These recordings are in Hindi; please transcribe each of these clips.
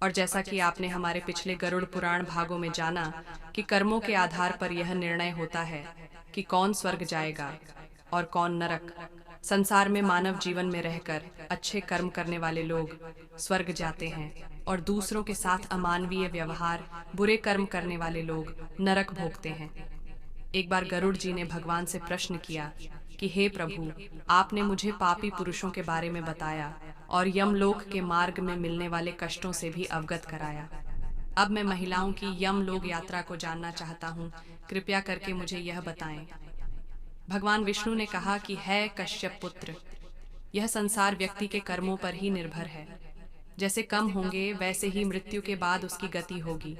और जैसा कि आपने हमारे पिछले गरुड़ पुराण भागों में जाना कि कर्मों के आधार पर यह निर्णय होता है कि कौन स्वर्ग जाएगा और कौन नरक। संसार में मानव जीवन में रहकर अच्छे कर्म करने वाले लोग स्वर्ग जाते हैं और दूसरों के साथ अमानवीय व्यवहार बुरे कर्म करने वाले लोग नरक भोगते हैं। एक बार गरुड़ जी ने भगवान से प्रश्न किया कि हे प्रभु, आपने मुझे पापी पुरुषों के बारे में बताया और यमलोक के मार्ग में मिलने वाले कष्टों से भी अवगत कराया। अब मैं महिलाओं की यमलोक यात्रा को जानना चाहता हूँ, कृपया करके मुझे यह बताएं। भगवान विष्णु ने कहा कि है कश्यप पुत्र, यह संसार व्यक्ति के कर्मों पर ही निर्भर है। जैसे कम होंगे वैसे ही मृत्यु के बाद उसकी गति होगी।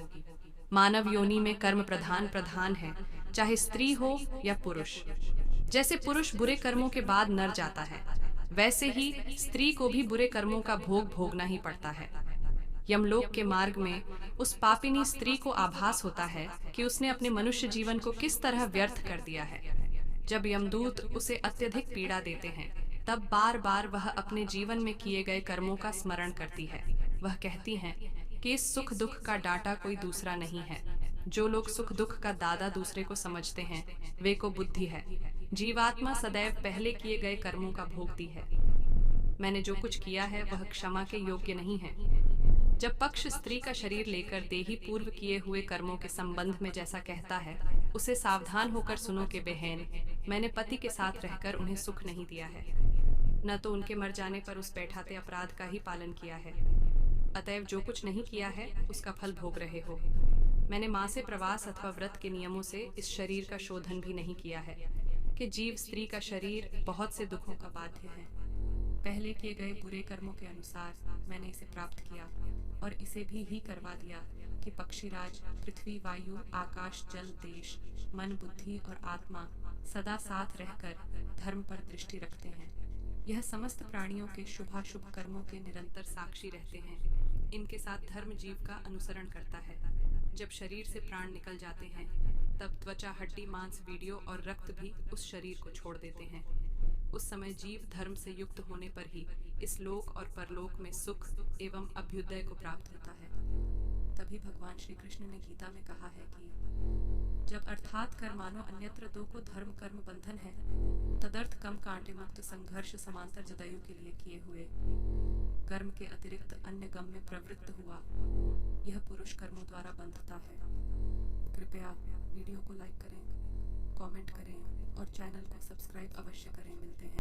मानव योनि में कर्म प्रधान प्रधान है, चाहे स्त्री हो या पुरुष। जैसे पुरुष बुरे कर्मों के बाद नर जाता है, वैसे ही स्त्री को भी बुरे कर्मों का भोग भोगना ही पड़ता है। यमलोक के मार्ग में उस पापिनी स्त्री को आभास होता है कि उसने अपने मनुष्य जीवन को किस तरह व्यर्थ कर दिया है। जब यमदूत उसे अत्यधिक पीड़ा देते हैं, तब बार बार वह अपने जीवन में किए गए कर्मों का स्मरण करती है। वह कहती हैं कि इस सुख दुख का दाता कोई दूसरा नहीं है। जो लोग सुख दुख का दादा दूसरे को समझते हैं, वे को बुद्धि है। जीवात्मा सदैव पहले किए गए कर्मों का भोगती है। मैंने जो कुछ किया है वह क्षमा के योग्य नहीं है। जब पक्ष स्त्री का शरीर लेकर देही पूर्व किए हुए कर्मों के संबंध में जैसा कहता है, उसे सावधान होकर सुनो कि बहन, मैंने पति के साथ रहकर उन्हें सुख नहीं दिया है, न तो उनके मर जाने पर उस बैठाते अपराध का ही पालन किया है। अतएव जो कुछ नहीं किया है उसका फल भोग रहे हो। मैंने माँ से प्रवास अथवा व्रत के नियमों से इस शरीर का शोधन भी नहीं किया है कि जीव स्त्री का शरीर बहुत से दुखों का बाध्य है। पहले किए गए बुरे कर्मों के अनुसार मैंने इसे प्राप्त किया और इसे भी ही करवा दिया कि पक्षीराज पृथ्वी वायु आकाश जल देश मन बुद्धि और आत्मा सदा साथ रहकर धर्म पर दृष्टि रखते हैं। यह समस्त प्राणियों के शुभाशुभ कर्मों के निरंतर साक्षी रहते हैं। इनके साथ धर्म जीव का अनुसरण करता है। जब शरीर से प्राण निकल जाते हैं, तब त्वचा हड्डी मांस वीडियो और रक्त भी उस शरीर को छोड़ देते हैं। उस समय जीव धर्म से युक्त होने पर ही इस लोक और परलोक में सुख एवं अभ्युदय को प्राप्त होता है। तभी भगवान श्री कृष्ण ने गीता में कहा है कि जब अर्थात कर्मानो अन्यत्र दो को धर्म कर्म बंधन है, तदर्थ कम कांटे मुक्त संघर्ष समांतर जदयु के लिए किए हुए कर्म के अतिरिक्त अन्य गम में प्रवृत्त हुआ, यह पुरुष कर्मों द्वारा बंधता है। कृपया वीडियो को लाइक करें, कमेंट करें और चैनल को सब्सक्राइब अवश्य करें। मिलते हैं।